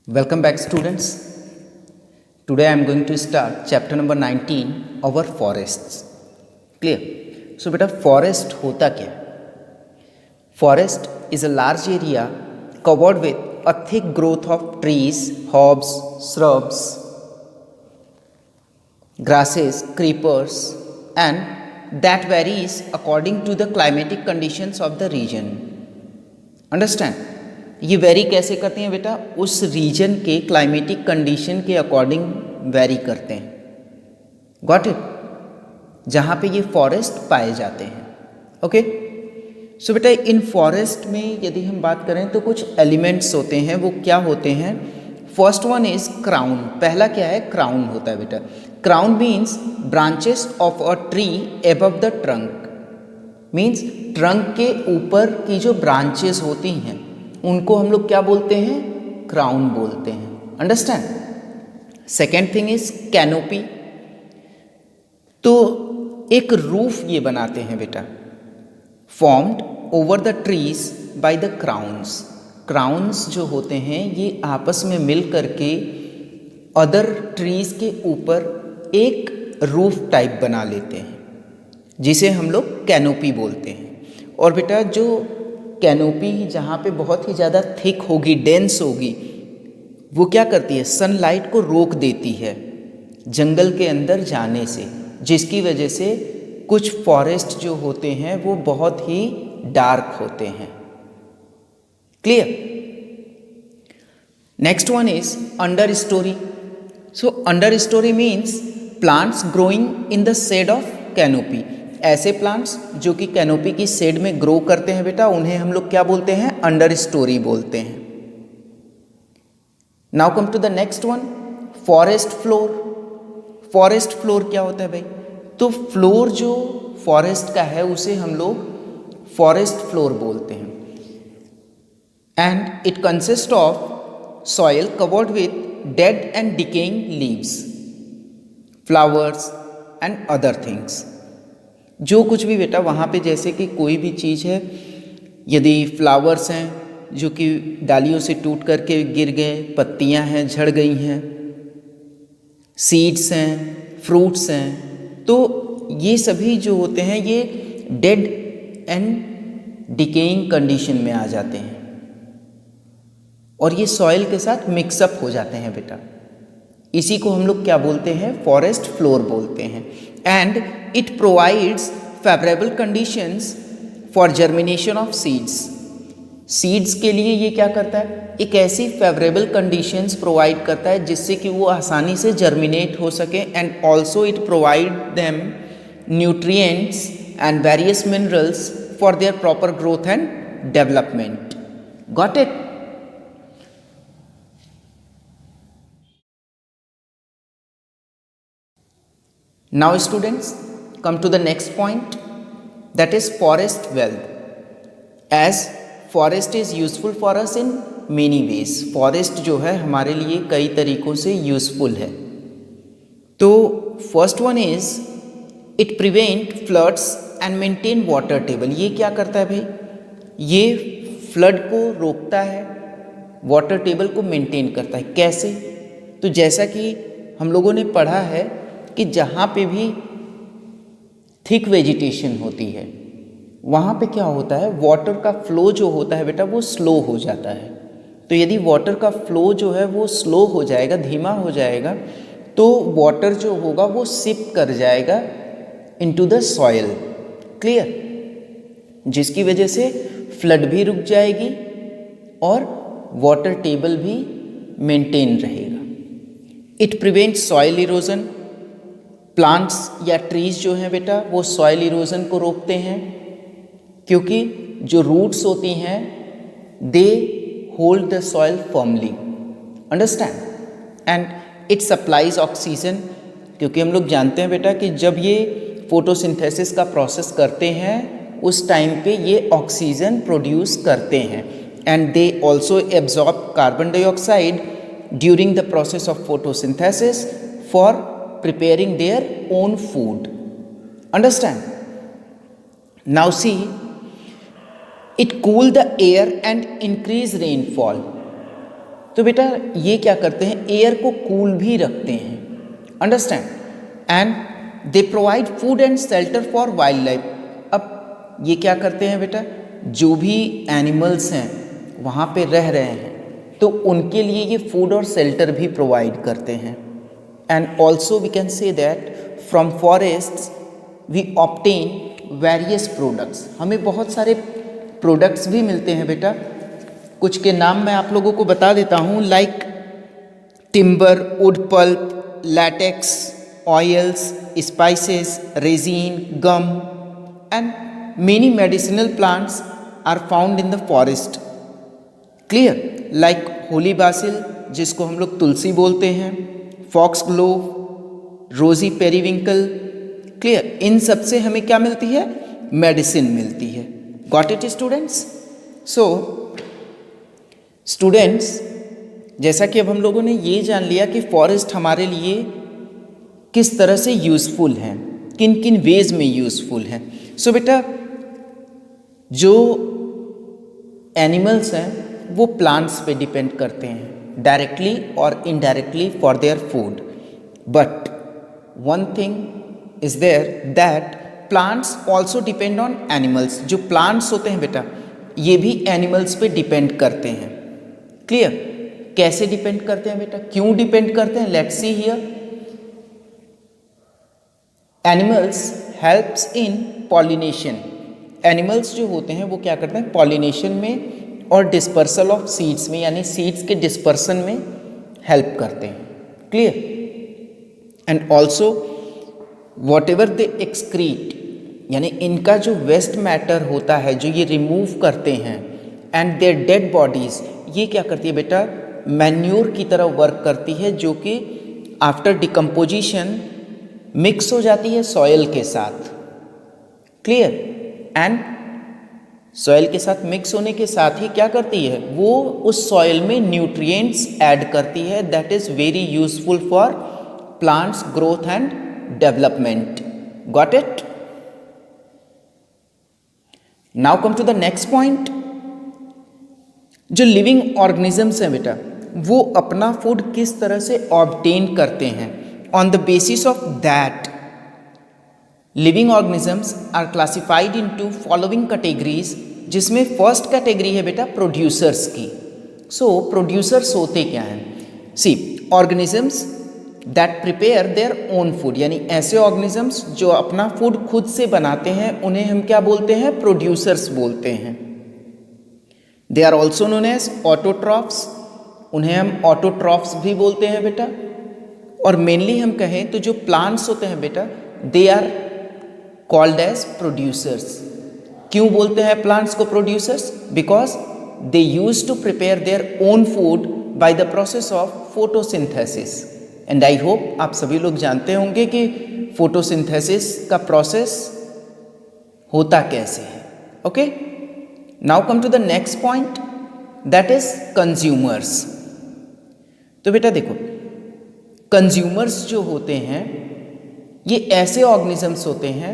Welcome back, students. Today I am going to start chapter number 19, our forests. Clear? So beta forest होता क्या है? Forest is a large area covered with a thick growth of trees, herbs, shrubs, grasses, creepers, and that varies according to the climatic conditions of the region. Understand? ये very कैसे करते हैं बेटा? उस reason के क्लाइमेटिक कंडीशन के according very करते हैं. Got it? जहाँ पे ये फॉरेस्ट पाए जाते हैं. ओके. सो बेटा इन फॉरेस्ट में यदि हम बात करें तो कुछ एलिमेंट्स होते हैं. वो क्या होते हैं? First one is crown. पहला क्या है? क्राउन होता है बेटा. Crown means branches of a tree above the trunk. Means trunk के ऊपर की जो ब्रांचेस होती हैं उनको हम लोग क्या बोलते हैं? क्राउन बोलते हैं. Understand? Second thing is canopy. तो एक रूफ ये बनाते हैं बेटा, formed over the trees by the crowns. Crowns जो होते हैं ये आपस में मिल करके अदर ट्रीज के ऊपर एक रूफ टाइप बना लेते हैं जिसे हम लोग कैनोपी बोलते हैं. और बेटा जो कैनोपी जहाँ पे बहुत ही ज़्यादा थिक होगी, डेंस होगी, वो क्या करती है? सनलाइट को रोक देती है जंगल के अंदर जाने से, जिसकी वजह से कुछ फॉरेस्ट जो होते हैं वो बहुत ही डार्क होते हैं. Clear? Next one is understorey. So understorey means plants growing in the shade of canopy. ऐसे प्लांट्स जो कि कैनोपी की शेड में ग्रो करते हैं बेटा, उन्हें हम लोग क्या बोलते हैं? अंडर स्टोरी बोलते हैं. Now come to the next one, forest floor. Forest floor क्या होता है भाई? तो फ्लोर जो फॉरेस्ट का है उसे हम लोग फॉरेस्ट फ्लोर बोलते हैं. And it consist of soil covered with dead and decaying leaves, flowers and other things. जो कुछ भी बेटा वहाँ पे, जैसे कि कोई भी चीज़ है, यदि फ्लावर्स हैं जो कि डालियों से टूट करके गिर गए, पत्तियाँ हैं झड़ गई हैं, सीड्स हैं, फ्रूट्स हैं, तो ये सभी जो होते हैं ये डेड एंड डिकेइंग कंडीशन में आ जाते हैं और ये सॉइल के साथ मिक्सअप हो जाते हैं बेटा. इसी को हम लोग क्या बोलते हैं? फॉरेस्ट फ्लोर बोलते हैं. And it provides favourable conditions for germination of seeds. Seeds के लिए ये क्या करता है? एक ऐसी फेवरेबल कंडीशंस प्रोवाइड करता है जिससे कि वो आसानी से जर्मिनेट हो सके. And also it provide them nutrients and various minerals for their proper growth and development. Got it? Now students, come to the next point, that is forest wealth. As forest is useful for us in many ways. forest जो है हमारे लिए कई तरीकों से useful है. तो first one is it prevent floods and maintain water table. ये क्या करता है भाई? ये फ्लड को रोकता है, वाटर टेबल को मेंटेन करता है. कैसे? तो जैसा कि हम लोगों ने पढ़ा है कि जहाँ पे भी थिक वेजिटेशन होती है वहाँ पे क्या होता है? वाटर का फ्लो जो होता है बेटा वो स्लो हो जाता है. तो यदि वाटर का फ्लो जो है वो स्लो हो जाएगा, धीमा हो जाएगा, तो वाटर जो होगा वो सिप कर जाएगा इनटू द सॉइल. क्लियर? जिसकी वजह से फ्लड भी रुक जाएगी और वाटर टेबल भी मेंटेन रहेगा. It prevents soil erosion. Plants या ट्रीज जो हैं बेटा वो सॉइल इरोजन को रोकते हैं क्योंकि जो रूट्स होती हैं they hold the soil firmly. Understand? And it supplies oxygen. क्योंकि हम लोग जानते हैं बेटा कि जब ये फोटोसिंथेसिस का प्रोसेस करते हैं उस टाइम पे ये ऑक्सीजन प्रोड्यूस करते हैं. And they also absorb carbon dioxide during the process of photosynthesis for preparing their own food. Understand? Now see, it cool the air and increase rainfall. तो बेटा ये क्या करते हैं, एयर को कूल भी रखते हैं, understand, and they provide food and shelter for wild life. अब ये क्या करते हैं बेटा, जो भी एनिमल्स हैं वहाँ पे रह रहे हैं तो उनके लिए ये फूड और शेल्टर भी प्रोवाइड करते हैं। And also we can say that from forests we obtain various products, हमें बहुत सारे प्रोडक्ट्स भी मिलते हैं बेटा। कुछ के नाम मैं आप लोगों को बता देता हूँ, like timber, wood pulp, latex, oils, spices, resin, gum and many medicinal plants are found in the forest. Clear, like holy basil जिसको हम लोग तुलसी बोलते हैं, foxglove, rosy periwinkle. Clear, इन सब से हमें क्या मिलती है, मेडिसिन मिलती है। Got it students? So students, जैसा कि अब हम लोगों ने ये जान लिया कि फॉरेस्ट हमारे लिए किस तरह से यूज़फुल हैं, किन किन वेज में यूज़फुल हैं। सो बेटा जो एनिमल्स हैं वो प्लांट्स पे डिपेंड करते हैं डायरेक्टली और indirectly for their food, but one thing is there that plants also depend on animals. जो प्लांट्स होते हैं बेटा ये भी एनिमल्स पे डिपेंड करते हैं। क्लियर, कैसे डिपेंड करते हैं बेटा, क्यों डिपेंड करते हैं, let's see here. Animals helps in pollination, animals जो होते हैं वो क्या करते हैं, पॉलिनेशन में और डिस्पर्सल ऑफ सीड्स में, यानी सीड्स के डिस्पर्सन में हेल्प करते हैं। Clear, and also what ever they excrete, यानी इनका जो वेस्ट मैटर होता है जो ये रिमूव करते हैं, एंड देयर डेड बॉडीज, ये क्या करती है बेटा, मैन्योर की तरह वर्क करती है, जो कि आफ्टर डिकम्पोजिशन मिक्स हो जाती है सॉयल के साथ। क्लियर, एंड सॉयल के साथ मिक्स होने के साथ ही क्या करती है, वो उस सॉयल में न्यूट्रिएंट्स ऐड करती है, that is very useful for plants growth and development. Got it? Now come to the next point. जो लिविंग ऑर्गेनिजम्स हैं बेटा वो अपना फूड किस तरह से ऑब्टेन करते हैं, on the basis of that living organisms are classified into following categories, जिसमें फर्स्ट कैटेगरी है बेटा प्रोड्यूसर्स की। सो प्रोड्यूसर्स होते क्या हैं, see organisms that prepare their own food, यानी ऐसे ऑर्गेनिजम्स जो अपना फूड खुद से बनाते हैं उन्हें हम क्या बोलते हैं, प्रोड्यूसर्स बोलते हैं। They are also known as autotrophs, उन्हें हम ऑटोट्रॉफ्स भी बोलते हैं बेटा। और मेनली हम कहें तो जो प्लांट्स होते हैं बेटा they are called as producers. क्यों बोलते हैं प्लांट्स को producers, because they use to prepare their own food by the process of photosynthesis. And I hope आप सभी लोग जानते होंगे कि फोटोसिंथेसिस का प्रोसेस होता कैसे है। Okay, now come to the next point, that is consumers. तो बेटा देखो, कंज्यूमर्स जो होते हैं ये ऐसे ऑर्गेनिजम्स होते हैं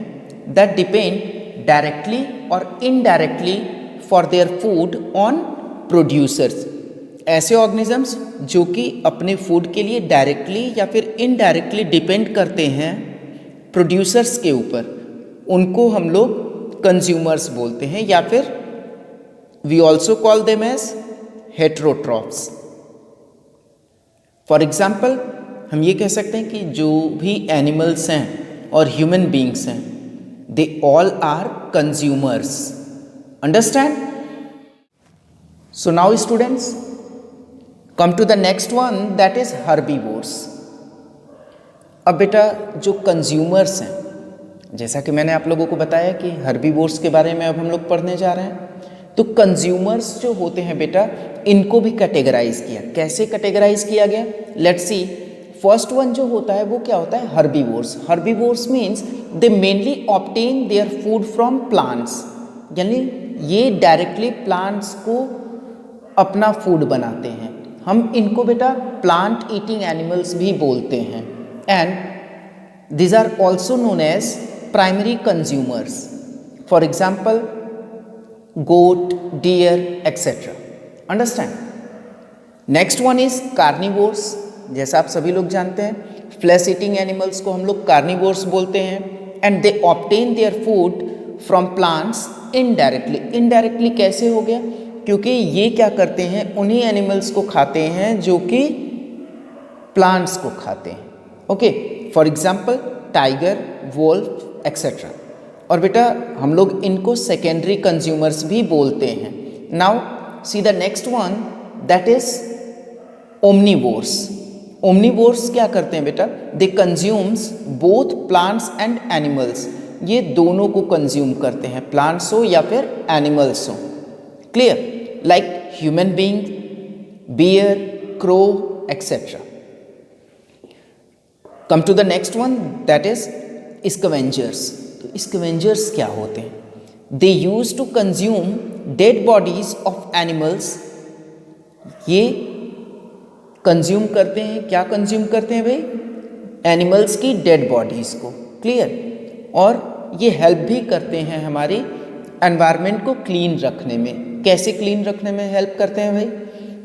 दैट डिपेंड डायरेक्टली और indirectly for their food on producers. ऐसे ऑर्गेनिजम्स जो कि अपने फूड के लिए डायरेक्टली या फिर इनडायरेक्टली डिपेंड करते हैं प्रोड्यूसर्स के ऊपर, उनको हम लोग कंज्यूमर्स बोलते हैं, या फिर we also call them as heterotrophs. For example हम ये कह सकते हैं कि जो भी एनिमल्स हैं और ह्यूमन बींग्स हैं they all are consumers. Understand? So now students come to the next one, that is herbivores. अब बेटा जो कंज्यूमर्स हैं, जैसा कि मैंने आप लोगों को बताया कि हर्बीवोर्स के बारे में अब हम लोग पढ़ने जा रहे हैं, तो कंज्यूमर्स जो होते हैं बेटा इनको भी कैटेगराइज किया। कैसे कैटेगराइज किया गया, लेट्स सी। फर्स्ट वन जो होता है वो क्या होता है, herbivores. Herbivores means they mainly obtain their food from plants, यानी ये डायरेक्टली प्लांट्स को अपना फूड बनाते हैं। हम इनको बेटा प्लांट ईटिंग एनिमल्स भी बोलते हैं। And these are also known as primary consumers. For example goat, deer, etc. Understand? Next one is carnivores. जैसा आप सभी लोग जानते हैं फ्लैश ईटिंग एनिमल्स को हम लोग कार्निवोर्स बोलते हैं। And they obtain their food from plants indirectly. Indirectly कैसे हो गया? क्योंकि ये क्या करते हैं, उन्हीं एनिमल्स को खाते हैं जो कि प्लांट्स को खाते हैं। Okay, for example tiger, wolf etcetera. और बेटा हम लोग इनको सेकेंडरी कंज्यूमर्स भी बोलते हैं। Now see the next one, that is omnivores. Omnivores क्या करते हैं बेटा? They consumes both plants and animals. ये दोनों को कंज्यूम करते हैं, प्लांट्स हो या फिर एनिमल्स हो। Clear? Like human being, bear, crow etcetera. Come to the next one, that is scavengers. तो स्कैवेंजर्स क्या होते हैं? They use to consume dead bodies of animals. ये कंज्यूम करते हैं, क्या कंज्यूम करते हैं भाई? एनिमल्स की डेड बॉडीज को। क्लियर? और ये हेल्प भी करते हैं हमारी एनवायरनमेंट को क्लीन रखने में। कैसे क्लीन रखने में हेल्प करते हैं भाई?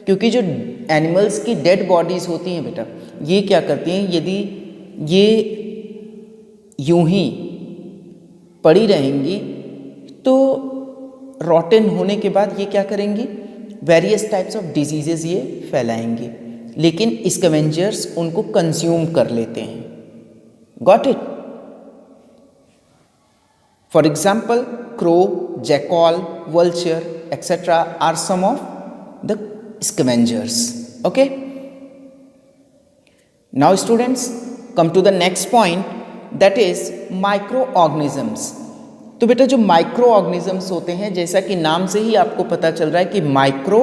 क्योंकि जो एनिमल्स की डेड बॉडीज होती हैं बेटा, ये क्या करती हैं, यदि ये यूं ही पड़ी रहेंगी तो रॉटन होने के बाद ये क्या करेंगी? वेरियस टाइप्स ऑफ डिजीजेस ये फैलाएंगी। लेकिन स्कैवेंजर्स उनको कंज्यूम कर लेते हैं। Got it? For example crow, jackal, vulture etcetera are some of the scavengers. Okay, now students come to the next point, that is microorganisms. तो बेटा जो माइक्रो ऑर्गेनिजम्स होते हैं, जैसा कि नाम से ही आपको पता चल रहा है कि micro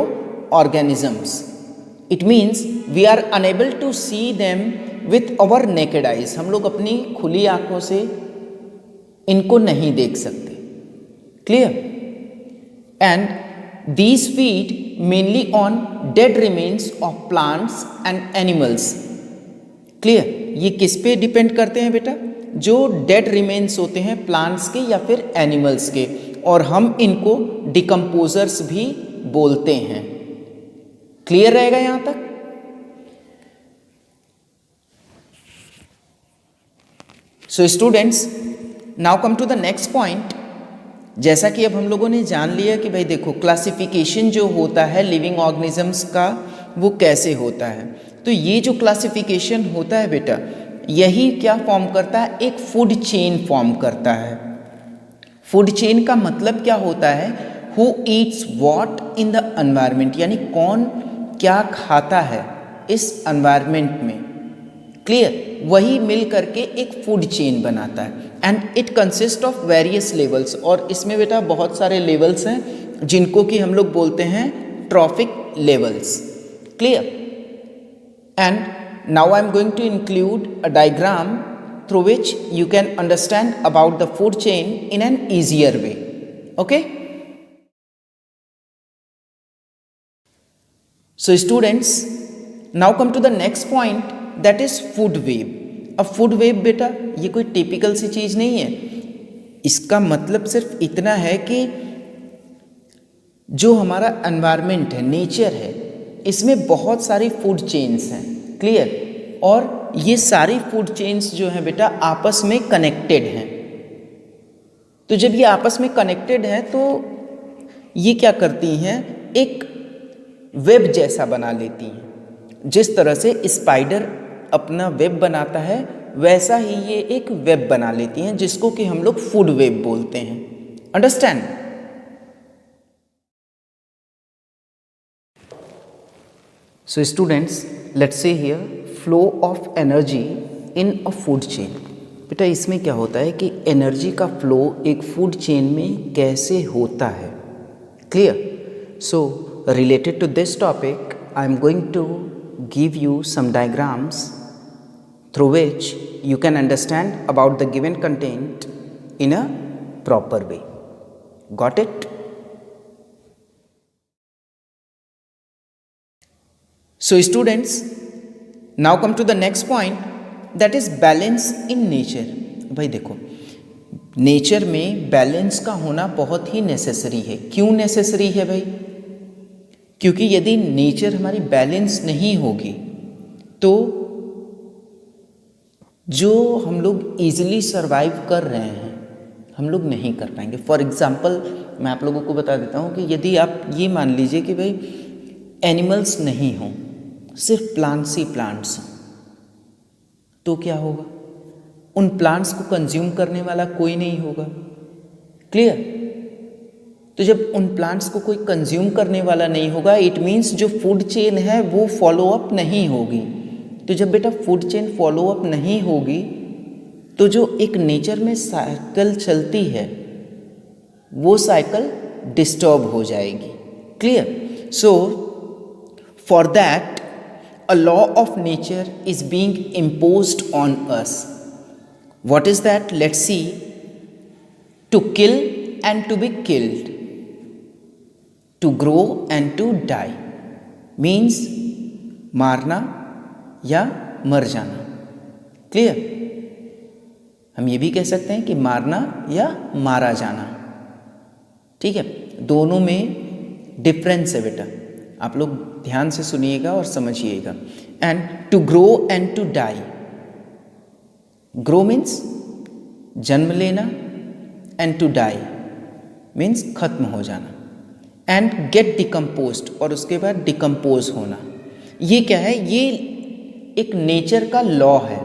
organisms, it means we are unable to see them with our naked eyes. हम लोग अपनी खुली आंखों से इनको नहीं देख सकते। Clear? And these feed mainly on dead remains of plants and animals. Clear? ये किस पे डिपेंड करते हैं बेटा? जो डेड रिमेन्स होते हैं प्लांट्स के या फिर एनिमल्स के, और हम इनको डिकम्पोजर्स भी बोलते हैं। क्लियर रहेगा यहां तक? So students, now come to the next point. जैसा कि अब हम लोगों ने जान लिया कि भाई देखो क्लासिफिकेशन जो होता है लिविंग ऑर्गेनिजम्स का वो कैसे होता है। तो ये जो क्लासिफिकेशन होता है बेटा, यही क्या फॉर्म करता है? एक फूड चेन फॉर्म करता है। फूड चेन का मतलब क्या होता है? Who Yeats what in the environment, यानी कौन क्या खाता है इस एनवायरनमेंट में। क्लियर? वही मिल करके एक फूड चेन बनाता है। And it consist of various levels, और इसमें बेटा बहुत सारे लेवल्स हैं जिनको कि हम लोग बोलते हैं trophic levels. Clear? And now I am going to include a diagram through which you can understand about the food chain in an easier way. Okay, so students, now come to the next point, that is food web. अब food web बेटा ये कोई typical सी चीज़ नहीं है। इसका मतलब सिर्फ इतना है कि जो हमारा एनवायरनमेंट है, नेचर है, इसमें बहुत सारी फूड चेन्स हैं। क्लियर? और ये सारी फूड चेन्स जो हैं बेटा आपस में कनेक्टेड हैं। तो जब ये आपस में कनेक्टेड हैं तो ये क्या करती हैं? एक वेब जैसा बना लेती हैं। जिस तरह से स्पाइडर अपना वेब बनाता है, वैसा ही ये एक वेब बना लेती हैं, जिसको कि हम लोग फूड वेब बोलते हैं। Understand? So students, let's say here flow of energy in a food chain. बेटा इसमें क्या होता है कि एनर्जी का फ्लो एक फूड चेन में कैसे होता है। Clear? So related to this topic I am going to give you some diagrams through which you can understand about the given content in a proper way. Got it? So students, now come to the next point, that is balance in nature. भाई देखो nature में balance का होना बहुत ही necessary है। क्यों necessary है भाई? क्योंकि यदि नेचर हमारी बैलेंस नहीं होगी तो जो हम लोग इजीली सरवाइव कर रहे हैं हम लोग नहीं कर पाएंगे। फॉर एग्जाम्पल मैं आप लोगों को बता देता हूँ कि यदि आप ये मान लीजिए कि भाई एनिमल्स नहीं हों, सिर्फ प्लांट्स ही प्लांट्स हों, तो क्या होगा? उन प्लांट्स को कंज्यूम करने वाला कोई नहीं होगा। क्लियर? तो जब उन प्लांट्स को कोई कंज्यूम करने वाला नहीं होगा, इट मीन्स जो फूड चेन है वो फॉलो अप नहीं होगी। तो जब बेटा फूड चेन फॉलो अप नहीं होगी तो जो एक नेचर में साइकिल चलती है वो साइकिल डिस्टर्ब हो जाएगी। Clear? So for that a law of nature is being imposed on us. What is that? Let's see. To kill and to be killed, to grow and to die, means मारना या मर जाना। Clear? हम ये भी कह सकते हैं कि मारना या मारा जाना। ठीक है, दोनों में डिफरेंस है बेटा, आप लोग ध्यान से सुनिएगा और समझिएगा। And to grow and to die, grow means जन्म लेना, एंड टू डाई मीन्स खत्म हो जाना, एंड गेट डिकम्पोज्ड और उसके बाद डिकम्पोज होना। ये क्या है? ये एक नेचर का लॉ है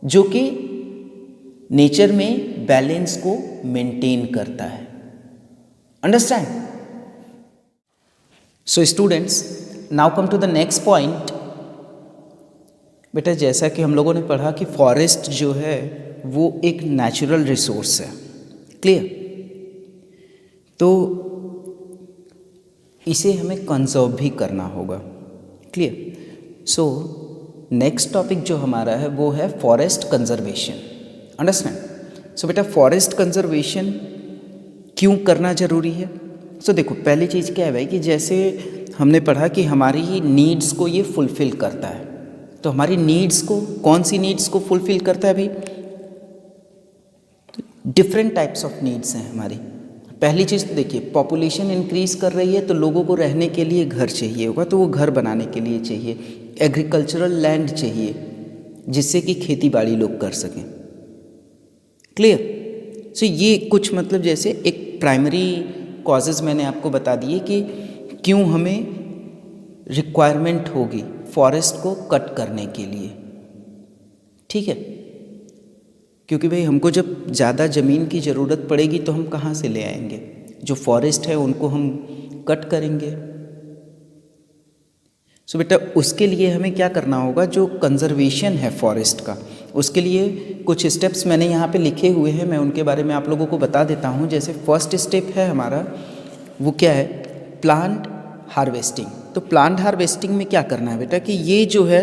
जो कि नेचर में बैलेंस को मेंटेन करता है। Understand? So students, now come to the next point. बेटा जैसा कि हम लोगों ने पढ़ा कि फॉरेस्ट जो है वो एक नेचुरल रिसोर्स है। क्लियर? तो इसे हमें कंजर्व भी करना होगा। क्लियर? सो नेक्स्ट टॉपिक जो हमारा है वो है फॉरेस्ट कंजर्वेशन। अंडरस्टैंड? सो बेटा फॉरेस्ट कंजर्वेशन क्यों करना ज़रूरी है? सो देखो, पहली चीज़ क्या है भाई कि जैसे हमने पढ़ा कि हमारी नीड्स को ये फुलफ़िल करता है। तो हमारी नीड्स को, कौन सी नीड्स को फुलफ़िल करता है भाई? डिफरेंट टाइप्स ऑफ नीड्स हैं हमारी। पहली चीज़ तो देखिए, पॉपुलेशन इंक्रीज़ कर रही है तो लोगों को रहने के लिए घर चाहिए होगा, तो वो घर बनाने के लिए चाहिए। एग्रीकल्चरल लैंड चाहिए जिससे कि खेती बाड़ी लोग कर सकें। क्लियर? सो ये कुछ मतलब जैसे एक प्राइमरी कॉजेज़ मैंने आपको बता दिए कि क्यों हमें रिक्वायरमेंट होगी फॉरेस्ट को कट करने के लिए। ठीक है? क्योंकि भाई हमको जब ज़्यादा ज़मीन की ज़रूरत पड़ेगी तो हम कहाँ से ले आएंगे? जो फॉरेस्ट है उनको हम कट करेंगे। सो बेटा उसके लिए हमें क्या करना होगा? जो कंजर्वेशन है फॉरेस्ट का, उसके लिए कुछ स्टेप्स मैंने यहाँ पे लिखे हुए हैं, मैं उनके बारे में आप लोगों को बता देता हूँ। जैसे फर्स्ट स्टेप है हमारा, वो क्या है? Plant harvesting. तो प्लांट हार्वेस्टिंग में क्या करना है बेटा कि ये जो है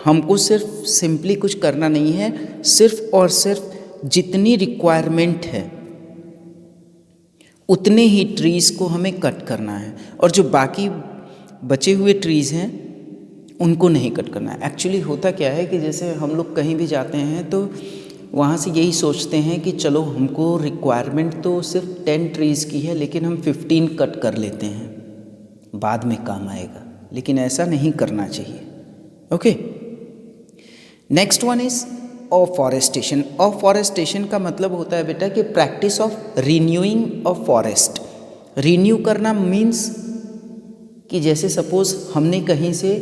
हमको सिर्फ सिंपली कुछ करना नहीं है, सिर्फ और सिर्फ जितनी रिक्वायरमेंट है उतने ही ट्रीज़ को हमें कट करना है, और जो बाकी बचे हुए ट्रीज़ हैं उनको नहीं कट करना है। एक्चुअली होता क्या है कि जैसे हम लोग कहीं भी जाते हैं तो वहाँ से यही सोचते हैं कि चलो हमको रिक्वायरमेंट तो सिर्फ 10 ट्रीज़ की है लेकिन हम 15 कट कर लेते हैं, बाद में काम आएगा। लेकिन ऐसा नहीं करना चाहिए। Okay, next one is afforestation. Afforestation का मतलब होता है बेटा कि practice of renewing of forest. Renew करना मीन्स कि जैसे सपोज हमने कहीं से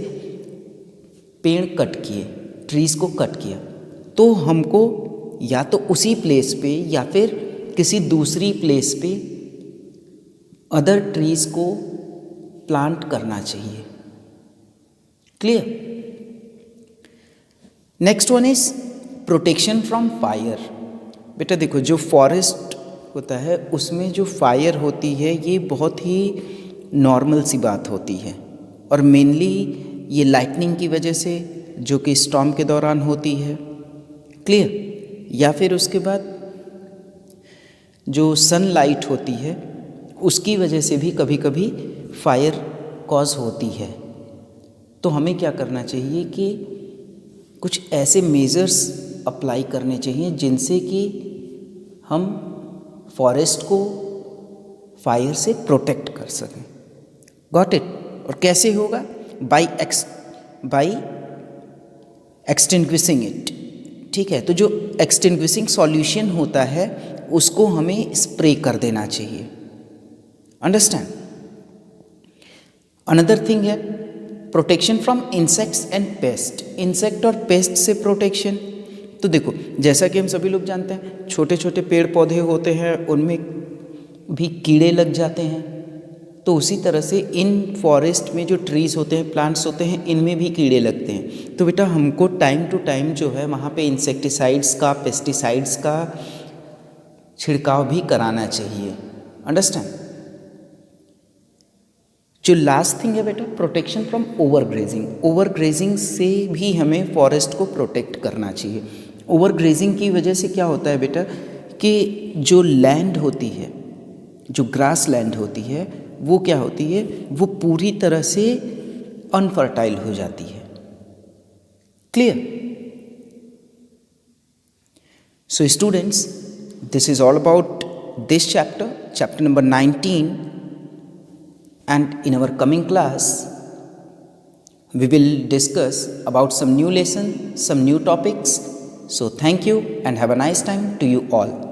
पेड़ कट किए, ट्रीज़ को कट किया, तो हमको या तो उसी प्लेस पे या फिर किसी दूसरी प्लेस पे अदर ट्रीज़ को प्लांट करना चाहिए। Clear? Next one is protection from fire. बेटा देखो, जो फॉरेस्ट होता है उसमें जो फायर होती है ये बहुत ही नॉर्मल सी बात होती है, और मेनली ये लाइटनिंग की वजह से जो कि स्टॉर्म के दौरान होती है। क्लियर? या फिर उसके बाद जो सनलाइट होती है उसकी वजह से भी कभी कभी फायर कॉज होती है। तो हमें क्या करना चाहिए कि कुछ ऐसे मेजर्स अप्लाई करने चाहिए जिनसे कि हम फॉरेस्ट को फायर से प्रोटेक्ट कर सकें। Got it? और कैसे होगा? By extinguishing it. ठीक है, तो जो एक्सटिंग्विशिंग सॉल्यूशन होता है उसको हमें स्प्रे कर देना चाहिए। अंडरस्टैंड? अनदर थिंग है protection from insects and paste. Insect और पेस्ट से प्रोटेक्शन, तो देखो जैसा कि हम सभी लोग जानते हैं छोटे छोटे पेड़ पौधे होते हैं उनमें भी कीड़े लग जाते हैं, तो उसी तरह से इन फॉरेस्ट में जो ट्रीज़ होते हैं, प्लांट्स होते हैं, इनमें भी कीड़े लगते हैं। तो बेटा हमको टाइम टू टाइम जो है वहाँ पे इंसेक्टिसाइड्स का, पेस्टिसाइड्स का छिड़काव भी कराना चाहिए। अंडरस्टैंड? जो लास्ट थिंग है बेटा प्रोटेक्शन फ्रॉम ओवरग्रेजिंग। ओवरग्रेजिंग से भी हमें फॉरेस्ट को प्रोटेक्ट करना चाहिए। ओवरग्रेजिंग की वजह से क्या होता है बेटा कि जो लैंड होती है, जो ग्रास लैंड होती है, वो क्या होती है, वो पूरी तरह से अनफर्टाइल हो जाती है। Clear? So students, this is all about this chapter number 19, and in our coming class we will discuss about some new lesson, some new topics. So thank you and have a nice time to you all.